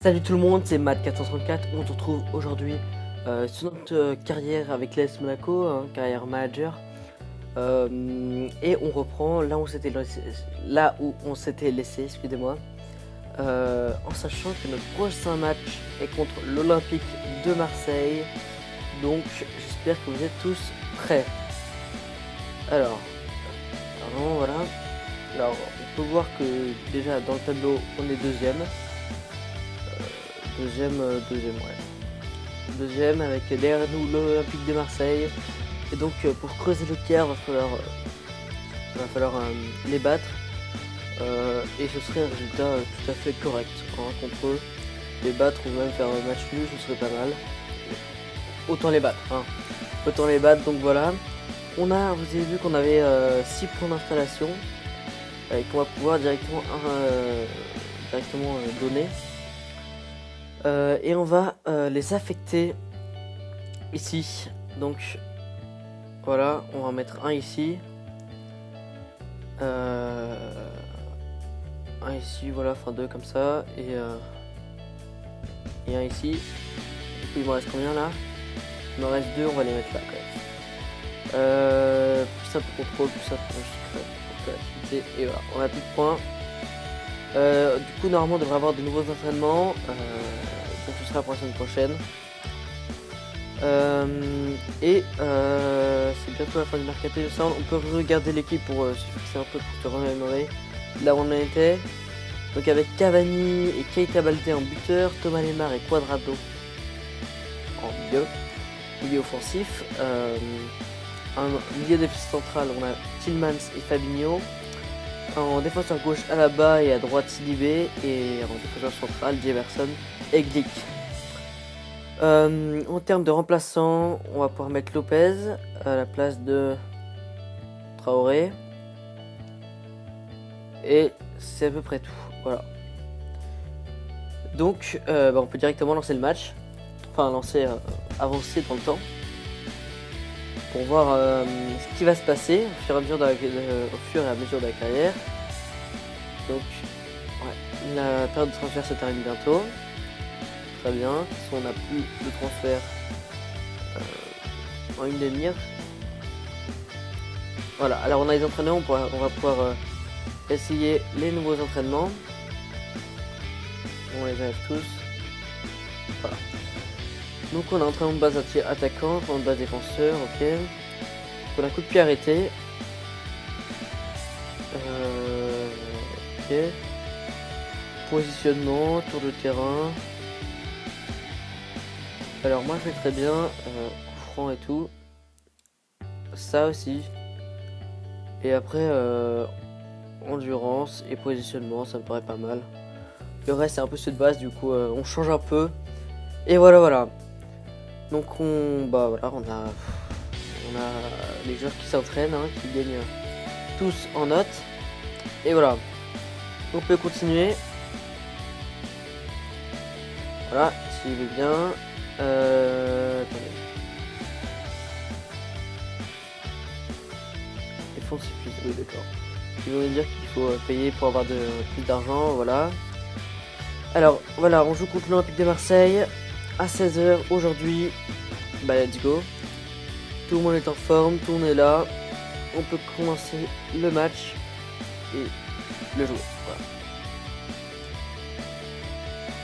Salut tout le monde, c'est Matt434. On se retrouve aujourd'hui sur notre carrière avec l'AS Monaco, carrière manager. Et on reprend là où on s'était laissé, excusez-moi. En sachant que notre prochain match est contre l'Olympique de Marseille. Donc j'espère que vous êtes tous prêts. Alors, voilà. Alors on peut voir que déjà dans le tableau on est deuxième. Deuxième, ouais. Deuxième avec derrière nous l'Olympique de Marseille. Et donc pour creuser le l'écart, va falloir les battre. Et ce serait un résultat tout à fait correct contre eux. Les battre ou même faire un match nul, ce serait pas mal. Autant les battre. Autant les battre, donc voilà. Vous avez vu qu'on avait 6 points d'installation. Et qu'on va pouvoir directement donner. Et on va les affecter ici. Donc voilà, on va mettre un ici. Un ici, voilà, enfin deux comme ça. Et un ici. Du coup, il me reste combien là? Il me reste deux, on va les mettre là quand même. Plus ça pour contrôle, plus ça pour créativité. Et voilà, on a plus de points. Du coup, normalement, on devrait avoir de nouveaux entraînements. Donc ce sera pour la semaine prochaine. C'est bientôt la fin du mercato. Ça, on peut regarder l'équipe pour se fixer un peu, pour se remémorer là où on en était. Donc avec Cavani et Keita Baldé en buteur, Thomas Lemar et Cuadrado en milieu offensif. Un milieu défense central, on a Tillmans et Fabinho. En défenseur gauche Alaba et à droite Sidibé, et en défenseur central Jefferson et Glick. En termes de remplaçants, on va pouvoir mettre Lopez à la place de Traoré. Et c'est à peu près tout. Voilà. Donc on peut directement lancer le match. Enfin avancer dans le temps. Pour voir ce qui va se passer au fur et à mesure de la carrière. Donc ouais, la période de transfert se termine bientôt. Très bien, si on n'a plus de transfert en une demi-heure. Voilà, alors on a les entraînements, on va pouvoir essayer les nouveaux entraînements. On les enlève tous. Voilà. Donc on a entraînement de base attaquant, entraînement de base défenseur, ok. Donc on a coup de pied arrêté. Ok. Positionnement, tour de terrain. Alors moi je mettrais bien coup franc et tout. Ça aussi. Et après endurance et positionnement, ça me paraît pas mal. Le reste c'est un peu ceux de base, du coup on change un peu. Et voilà. Donc on a les joueurs qui s'entraînent, qui gagnent tous en notes. Et voilà. On peut continuer. Voilà, s'il est bien. Attendez. Les fonds suffisent, oui d'accord. Ils vont nous dire qu'il faut payer pour avoir plus d'argent, voilà. Alors voilà, on joue contre l'Olympique de Marseille à 16h aujourd'hui. Bah let's go. Tout le monde est en forme, tout le monde est là. On peut commencer le match et le jouer.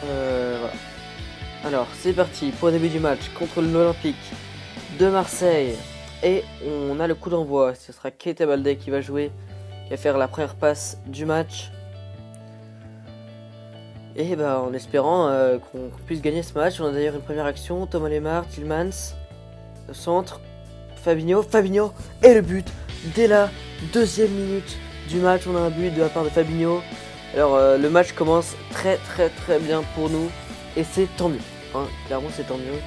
Voilà. Alors c'est parti pour le début du match contre l'Olympique de Marseille. Et on a le coup d'envoi. Ce sera Keita Baldé qui va jouer, qui va faire la première passe du match. Et en espérant qu'on puisse gagner ce match. On a d'ailleurs une première action. Thomas Lemar, Tillmans, centre, Fabinho et le but. Dès la deuxième minute du match, on a un but de la part de Fabinho. Alors le match commence très bien pour nous. Et c'est tant mieux. Clairement c'est tant mieux.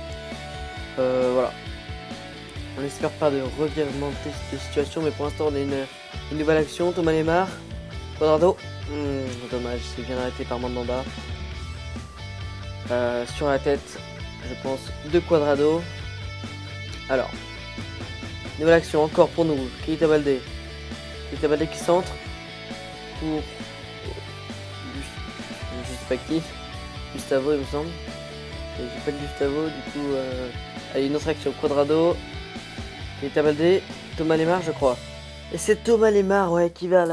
Voilà. On espère pas de revirement de situation. Mais pour l'instant on a une nouvelle action. Thomas Lemar, Cuadrado. Dommage, c'est bien arrêté par Mandanda. Sur la tête, je pense, de Cuadrado. Alors, nouvelle action encore pour nous. Keita Baldé qui centre pour je sais pas qui. Gustavo, il me semble. Et j'ai pas de Gustavo, du coup... Allez, une autre action. Quadrado. Keita Baldé. Thomas Lemar, je crois. Et c'est Thomas Lemar, ouais, qui va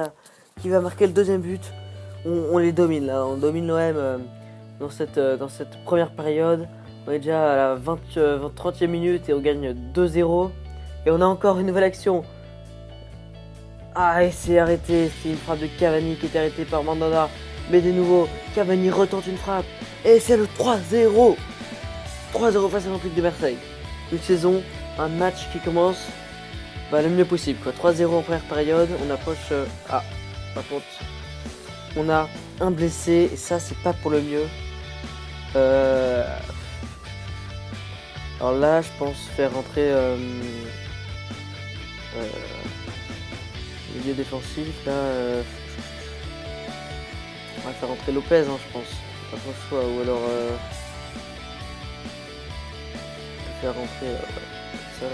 marquer le deuxième but. On les domine, là. On domine l'OM dans cette première période. On est déjà à la 30e minute et on gagne 2-0. Et on a encore une nouvelle action. Ah, et c'est arrêté. C'est une frappe de Cavani qui est arrêtée par Mandanda. Mais de nouveau, Cavani retente une frappe. Et c'est le 3-0. 3-0 face à l'Olympique de Marseille. Une saison, un match qui commence le mieux possible, quoi. 3-0 en première période. On approche... par contre, on a un blessé. Et ça, c'est pas pour le mieux. Alors là, je pense faire rentrer milieu défensif. Là, on va faire rentrer Lopez, hein, je pense. Pas trop le choix. Ou alors on peut faire rentrer ça là.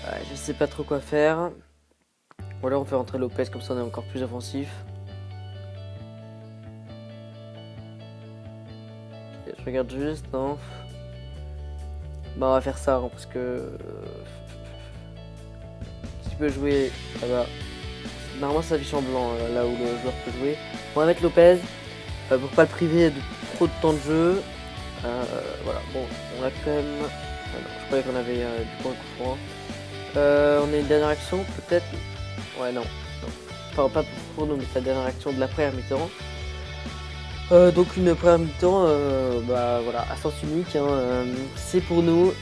Ouais, je sais pas trop quoi faire. Ou alors on fait rentrer Lopez, comme ça on est encore plus offensif. Je regarde juste, non. Bah on va faire ça, hein, parce que... si tu peux jouer là-bas... Normalement ça affiche en blanc, là où le joueur peut jouer. On va mettre Lopez, pour pas le priver de trop de temps de jeu. Voilà, bon, on a quand même... Ah non, je croyais qu'on avait du coup un coup franc. On a une dernière action, peut-être. Ouais, non. Enfin, pas pour nous, mais c'est la dernière action de la première mi-temps. Donc une première mi-temps, voilà, à sens unique, hein, c'est pour nous,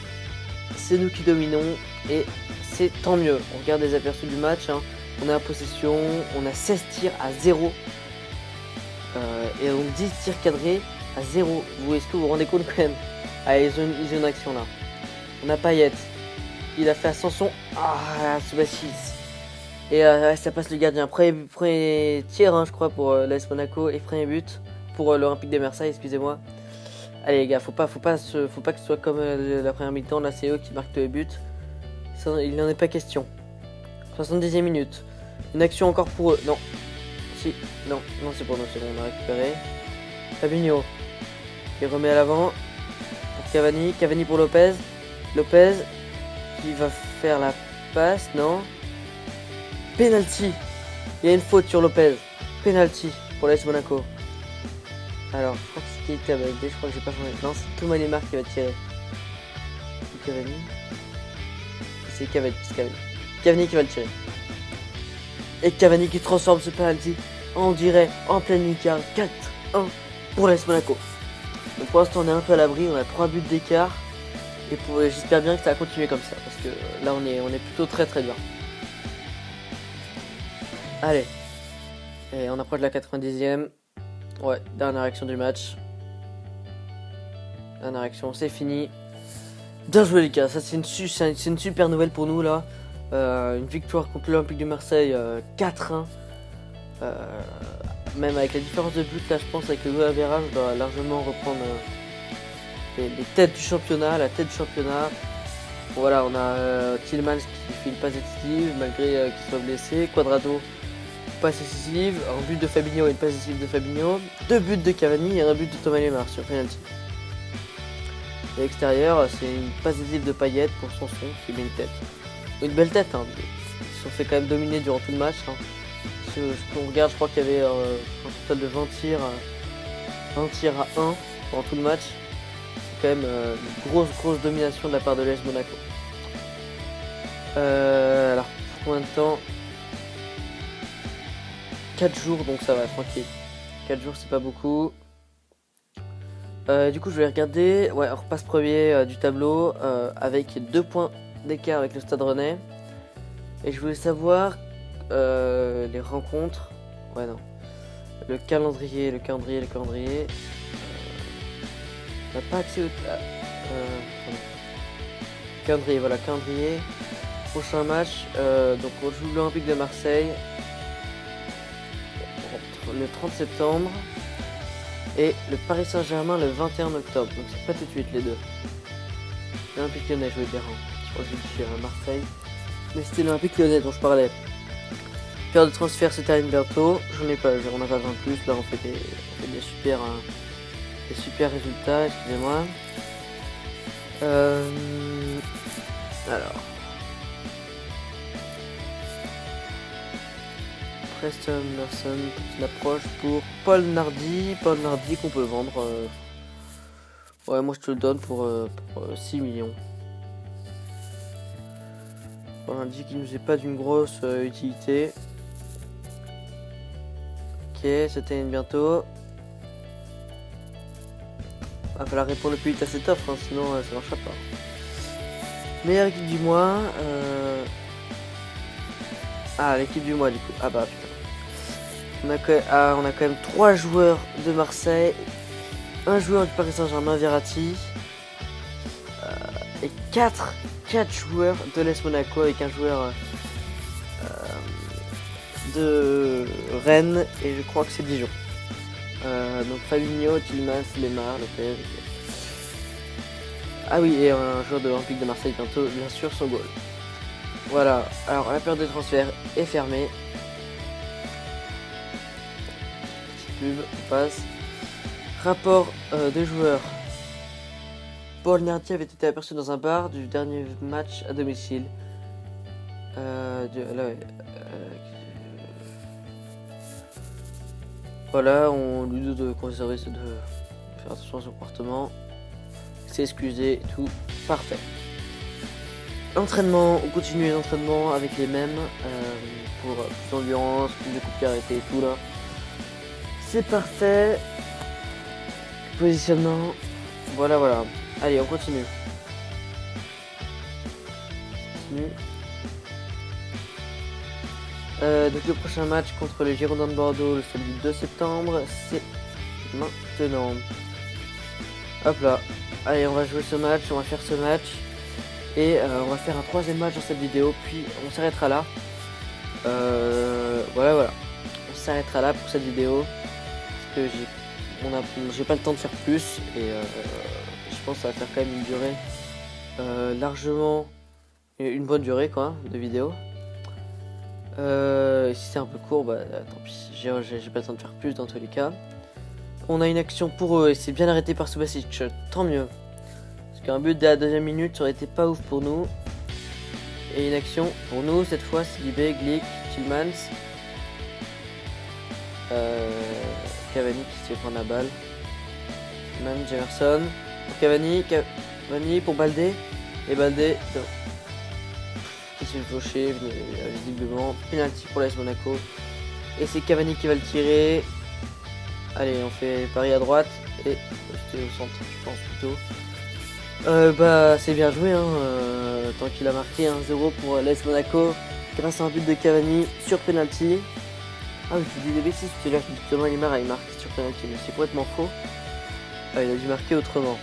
c'est nous qui dominons et c'est tant mieux. On regarde les aperçus du match, hein. On est en possession, on a 16 tirs à 0 et on 10 tirs cadrés à 0. Est-ce que vous vous rendez compte quand même? Allez, ils ont une action là. On a Payet, il a fait Ascension, Subasic. Et ça passe le gardien. Premier tir, hein, je crois, pour l'AS Monaco et premier but pour l'Olympique de Marseille, excusez-moi. Allez les gars, faut pas que ce soit comme la première mi-temps, là c'est eux qui marquent tous les buts. Ça, il n'en est pas question. 70e minute. Une action encore pour eux. Non. Si. Non, c'est pour nous, c'est bon, on a récupéré. Fabinho. Il remet à l'avant. Pour Cavani. Cavani pour Lopez. Lopez. Qui va faire la passe, non. Penalty. Il y a une faute sur Lopez. Penalty pour l'AS Monaco. Alors, je crois que c'est Keita Baldé, je crois que j'ai pas changé. Non, c'est Thomas Lemar qui va tirer. C'est Cavani. C'est Cavani. Cavani qui va le tirer. Et Cavani qui transforme ce penalty en dirait en pleine lucarne. 4-1 pour l'AS Monaco. Donc pour l'instant on est un peu à l'abri, on a 3 buts d'écart. Et j'espère bien que ça va continuer comme ça. Parce que là on est plutôt très bien. Allez. Et on approche de la 90e. Ouais, dernière action du match. Dernière action, c'est fini. Bien joué les gars, ça c'est une super nouvelle pour nous là. Une victoire contre l'Olympique de Marseille 4-1. Même avec la différence de but là, je pense avec le goal average, on doit largement reprendre les têtes du championnat, la tête du championnat. Bon, voilà, on a Tillmans qui fait une passe décisive malgré qu'il soit blessé. Quadrado, passe décisive, un but de Fabinho et une passe décisive de Fabinho, 2 buts de Cavani et un but de Thomas Lemar sur penalty. À l'extérieur, c'est une passe décisive de Payet pour Sanson qui met une tête. Une belle tête, hein. Ils se sont fait quand même dominer durant tout le match. Hein. Si on regarde, je crois qu'il y avait un total de 20 tirs à 1 pendant tout le match. C'est quand même une grosse domination de la part de l'AS Monaco. Alors, pour combien de temps? 4 jours, donc ça va, tranquille. 4 jours, c'est pas beaucoup. Du coup, je vais regarder. Ouais, on repasse premier du tableau avec 2 points d'écart avec le Stade Rennais. Et je voulais savoir les rencontres. Ouais, non. Le calendrier. On n'a pas accès au calendrier. Voilà, calendrier. Prochain match. Donc, on joue l'Olympique de Marseille le 30 septembre et le Paris Saint-Germain le 21 octobre. Donc c'est pas tout de suite les deux. L'Olympique Lyonnais, je veux dire. Je crois que j'ai dit Marseille. Mais c'était l'Olympique Lyonnais dont je parlais. Période de transfert se termine bientôt. On n'a pas besoin de plus. Là, on fait des super résultats. Excusez-moi. Alors. Preston Larson, petite approche pour Paul Nardi. Paul Nardi qu'on peut vendre. Ouais, moi je te le donne pour 6 millions. Paul Nardi qui nous est pas d'une grosse utilité. Ok, ça termine bientôt. Il va falloir répondre le plus vite à cette offre, hein, sinon ça marchera pas. Meilleure équipe du mois. Ah, l'équipe du mois du coup. Ah bah putain. On a quand même 3 joueurs de Marseille, un joueur du Paris Saint-Germain, Verratti, et 4 joueurs de l'AS Monaco avec un joueur de Rennes et je crois que c'est Dijon. Donc Fabinho, Tillmans, Lemar, Lopez. Ah oui, et un joueur de l'Olympique de Marseille bientôt, bien sûr, son goal. Voilà, alors la période de transfert est fermée. Pub, on passe. Rapport des joueurs. Paul Nardi avait été aperçu dans un bar du dernier match à domicile. Voilà, on lui dit de conserver, de faire attention à son comportement. S'excuser et tout. Parfait. L'entraînement, on continue les entraînements avec les mêmes. Pour plus d'endurance, plus de coups de pied arrêtés et tout là. C'est parfait. Positionnement. Voilà. Allez, on continue. Donc le prochain match contre les Girondins de Bordeaux le samedi 2 septembre, c'est maintenant. Hop là. Allez, on va jouer ce match, on va faire ce match. Et on va faire un 3e match dans cette vidéo, puis on s'arrêtera là. Voilà. On s'arrêtera là pour cette vidéo. Parce que j'ai pas le temps de faire plus. Et je pense que ça va faire quand même une durée largement... Une bonne durée quoi, de vidéo. Si c'est un peu court, bah tant pis. J'ai pas le temps de faire plus dans tous les cas. On a une action pour eux et c'est bien arrêté par Subasic. Tant mieux. Parce qu'un but dès la 2e minute ça aurait été pas ouf pour nous. Et une action pour nous, cette fois, Sidibé, Glick, Tillmans. Cavani qui se fait prendre la balle. Tillmans, Jefferson. Pour Cavani pour Baldé. Et Baldé qui se fait faucher, visiblement. Penalty pour l'AS Monaco. Et c'est Cavani qui va le tirer. Allez, on fait Paris à droite. Et c'était au centre, je pense plutôt. C'est bien joué hein, tant qu'il a marqué 1-0 pour l'AS Monaco grâce à un but de Cavani sur penalty. Ah oui, je dis des bêtises, tout à l'heure je dis que Thomas Lemar a marqué sur penalty, mais c'est complètement faux. Ah, il a dû marquer autrement.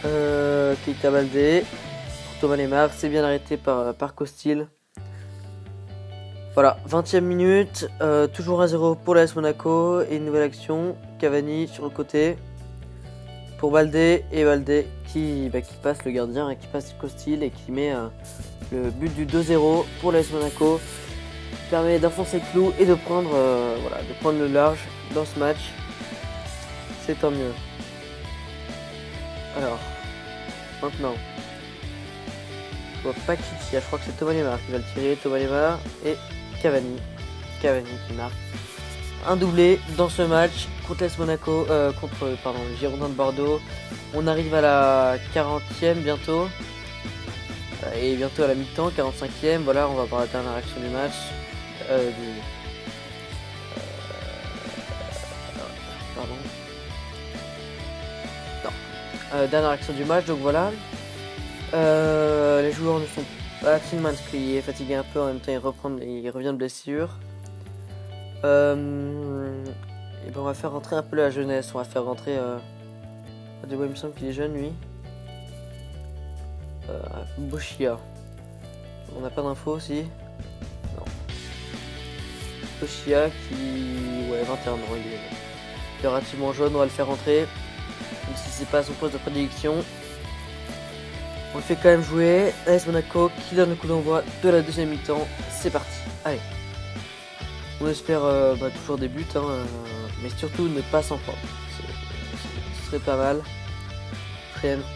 Keita Baldé pour Thomas Lemar, c'est bien arrêté par Costil. Voilà, 20e minute, toujours 1-0 pour l'AS Monaco et une nouvelle action. Cavani sur le côté pour Baldé, et Baldé qui passe le gardien, qui passe Costil et qui met le but du 2-0 pour l'AS Monaco. Qui permet d'enfoncer le clou et de prendre le large dans ce match. C'est tant mieux. Alors, maintenant, je vois pas qui tire, je crois que c'est Thomas Lemar qui va le tirer. Thomas Lemar et Cavani qui marque un doublé dans ce match contre l'AS Monaco, contre le Girondins de Bordeaux. On arrive à la 40e bientôt. Et bientôt à la mi-temps, 45e. Voilà, on va voir la dernière action du match. Dernière action du match, donc voilà. Les joueurs ne sont pas... Tillmans qui est fatigué un peu, en même temps il revient de blessure. Et ben on va faire rentrer un peu la jeunesse, on va faire rentrer... il me semble qu'il est jeune lui. Bochia. On n'a pas d'infos aussi. Non. Bochia qui... Ouais, 21 ans, il est relativement jeune, on va le faire rentrer. Même si c'est pas son poste de prédilection. On le fait quand même jouer. AS Monaco qui donne le coup d'envoi de la deuxième mi-temps. C'est parti. Allez. On espère toujours des buts, mais surtout ne pas s'en prendre. Ce serait pas mal.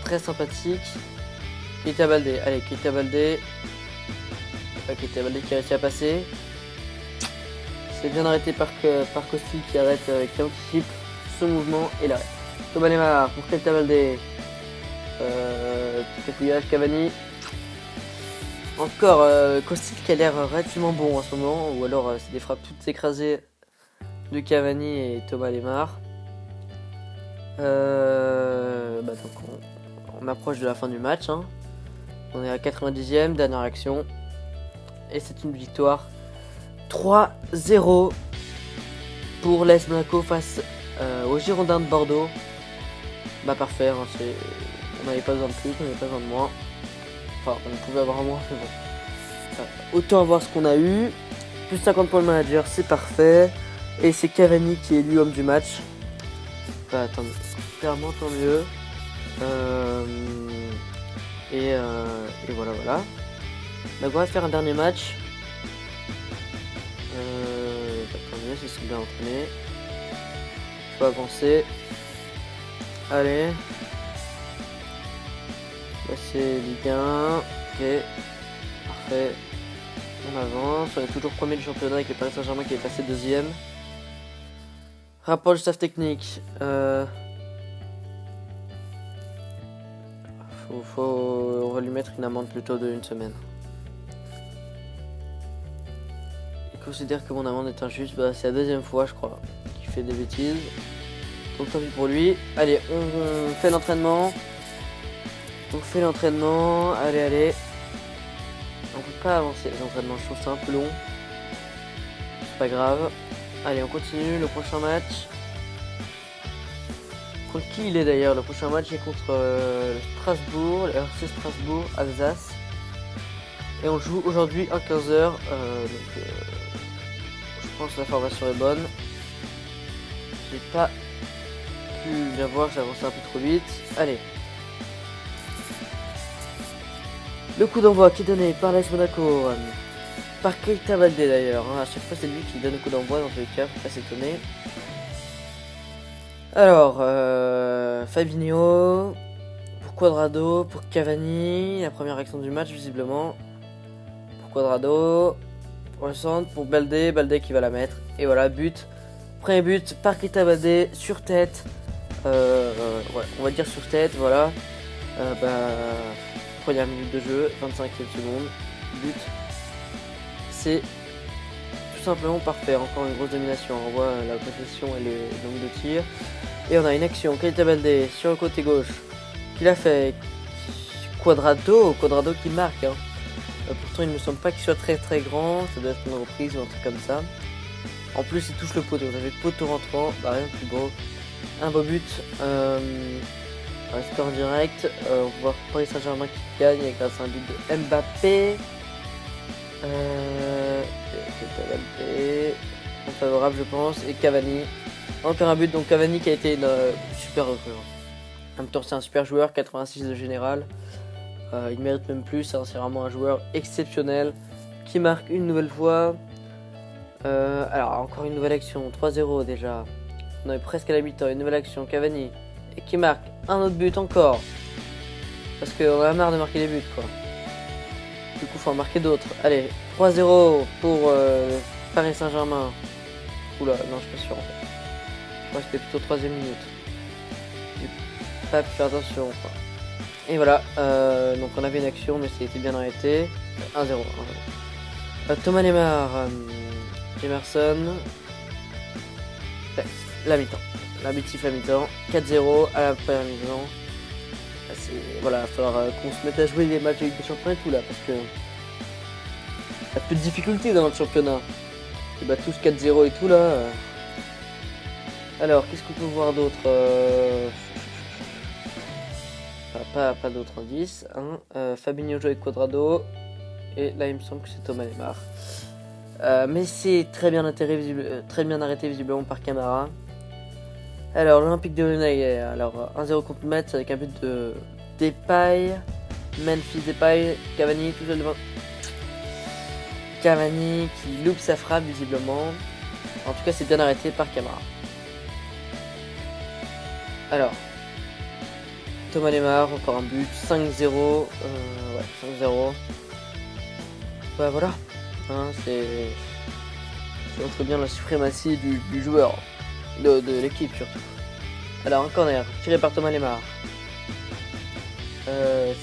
Très sympathique. Keita Baldé. Allez, Keita Baldé. Keita Baldé qui a réussi à passer. C'est bien arrêté par Costi qui arrête qui anticipe ce mouvement et l'arrêt. Thomas Lemar pour Keita Baldé. Petit capouillage, Cavani. Encore Kostic qui a l'air relativement bon en ce moment, ou alors c'est des frappes toutes écrasées de Cavani et Thomas Lemar. Donc on approche de la fin du match. On est à 90e, dernière action. Et c'est une victoire 3-0 pour l'AS Monaco face aux Girondins de Bordeaux. Parfait, on n'avait pas besoin de plus, on n'avait pas besoin de moins. Enfin, on pouvait avoir moins, mais bon. Autant avoir ce qu'on a eu. Plus 50 points le manager, c'est parfait. Et c'est Cavani qui est élu homme du match. Tant mieux. Clairement, tant mieux. Et voilà. Donc on va faire un dernier match. Tant mieux, ils sont bien entraînés. Il faut avancer. Allez. Là c'est Ligue 1. Ok. Parfait. On avance. On est toujours premier du championnat avec le Paris Saint-Germain qui est passé deuxième. Rapport du staff technique. On va lui mettre une amende plutôt de 1 semaine. Il considère que mon amende est injuste. C'est la deuxième fois, je crois, qu'il fait des bêtises. Donc tant pis pour lui. Allez, on fait l'entraînement. Allez. On peut pas avancer les entraînements, je trouve ça un peu long. C'est pas grave. Allez, on continue le prochain match. Contre qui il est d'ailleurs? Le prochain match est contre Strasbourg, le RC Strasbourg, Alsace. Et on joue aujourd'hui à 15h. Je pense que la formation est bonne. J'ai pas pu bien voir, j'ai avancé un peu trop vite. Allez. Le coup d'envoi qui est donné par l'AS Monaco. Par Keita Baldé d'ailleurs. À chaque fois c'est lui qui donne le coup d'envoi dans tous les cas, faut pas s'étonner. Alors, Fabinho, pour Cuadrado, pour Cavani, la première action du match visiblement. Pour Cuadrado, pour le centre, pour Baldé qui va la mettre. Et voilà, but. Premier but par Keita Baldé, sur tête. On va dire sur tête, voilà. Première minute de jeu, 25e seconde, but. C'est tout simplement parfait, encore une grosse domination. On voit la possession et le nombre de tirs. Et on a une action, Keita Baldé sur le côté gauche, qu'il a fait Cuadrado qui marque. Pourtant il ne me semble pas qu'il soit très très grand, ça doit être une reprise ou un truc comme ça. En plus il touche le poteau, vous avez le poteau rentrant, rien de plus beau. Un beau but, un score direct, on va voir Paris Saint-Germain qui gagne grâce à un but de Mbappé. Keita Baldé, favorable je pense, et Cavani. Encore un but, donc Cavani qui a été une super recrue. En même temps c'est un super joueur, 86 de général. Il mérite même plus, c'est vraiment un joueur exceptionnel qui marque une nouvelle fois. Alors encore une nouvelle action, 3-0 déjà. On est presque à la mi-temps, une nouvelle action, Cavani. Et qui marque un autre but encore. Parce qu'on a marre de marquer les buts quoi. Du coup faut en marquer d'autres. Allez, 3-0 pour Paris Saint-Germain. Oula, non je suis pas sûr en fait. Je crois que c'était plutôt 3ème minute. J'ai pas pu faire attention quoi. Et voilà, donc on avait une action mais c'était bien arrêté. 1-0. Thomas Lemar, Emerson. La mi-temps. L'habitude à mi-temps. 4-0 à la première mi-temps. Voilà, il va falloir qu'on se mette à jouer les matchs avec des champions et tout là parce que il y a peu de difficultés dans notre championnat. On bat tous 4-0 et tout là. Alors, qu'est-ce qu'on peut voir d'autre pas d'autres indices. Fabinho joue avec Cuadrado. Et là, il me semble que c'est Thomas Lemar. Mais c'est très bien arrêté visiblement par Camara. Alors, l'Olympique de Lyonnais, alors 1-0 contre Metz avec un but de Depay. Memphis Depay, Cavani tout seul devant. Cavani qui loupe sa frappe visiblement. En tout cas c'est bien arrêté par Camara. Alors Thomas Lemar, encore un but, 5-0. Ouais, 5-0. Bah voilà. Hein, c'est. Ça montre bien la suprématie du joueur. De l'équipe surtout. Alors un corner, tiré par Thomas Lemar. C'est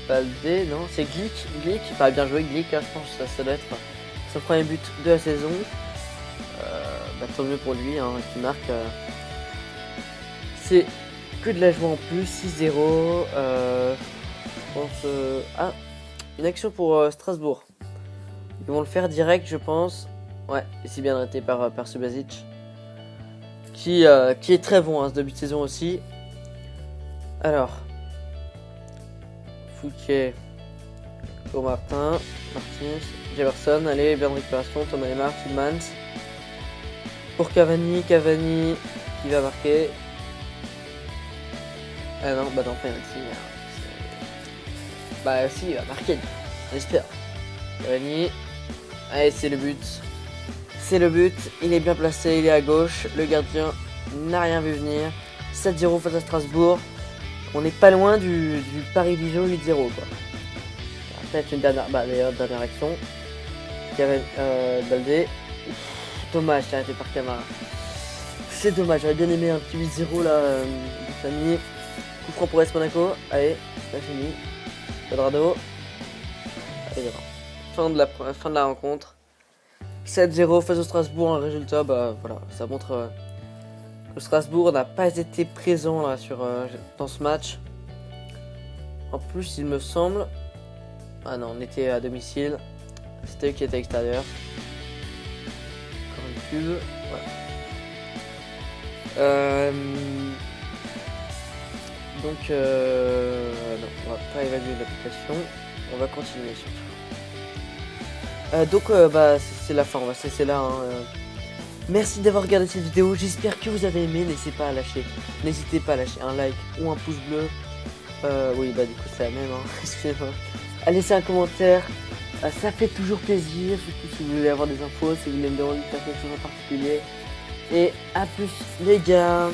Baldé, non, c'est Glick, pas bien joué Glick, hein, je pense que ça doit être son premier but de la saison. Bah, tant mieux pour lui, hein, qui marque. C'est que de la joie en plus, 6-0. Je pense. Ah, une action pour Strasbourg. Ils vont le faire direct, je pense. Ouais, et c'est bien arrêté par Subasic. Qui est très bon, hein, ce début de saison aussi. Alors. Fouquet pour Martins, Jefferson, allez, bien de récupération, Thomas Lemar, Tillmans. Pour Cavani qui va marquer. Ah non, bah non, penalty. Bah si, il va marquer, on espère. Cavani, allez, c'est le but. C'est le but, il est bien placé, il est à gauche, le gardien n'a rien vu venir. 7-0 face à Strasbourg. On n'est pas loin du Paris-Dijon 8-0 quoi. Peut-être une dernière, dernière action. Baldé. Dommage, c'est arrêté par Camara. C'est dommage, j'aurais bien aimé un petit 8-0 là de famille. Coup franc pour S Monaco. Allez, c'est pas fini. Quadrado. Allez, fin de la rencontre. 7-0 face au Strasbourg, un résultat, bah voilà, ça montre que Strasbourg n'a pas été présent là dans ce match. En plus, il me semble. Ah non, on était à domicile. C'était eux qui étaient à l'extérieur. Encore une pub. Voilà. Donc, non, on va pas évaluer l'application. On va continuer surtout. Bah, c'est la fin, on va se laisser là. Hein. Merci d'avoir regardé cette vidéo, j'espère que vous avez aimé, n'hésitez pas à lâcher un like ou un pouce bleu. Oui, bah du coup c'est la même, hein. Excusez-moi. À laisser un commentaire, ça fait toujours plaisir, surtout si vous voulez avoir des infos, si vous voulez me demander de faire quelque chose en particulier. Et à plus les gars.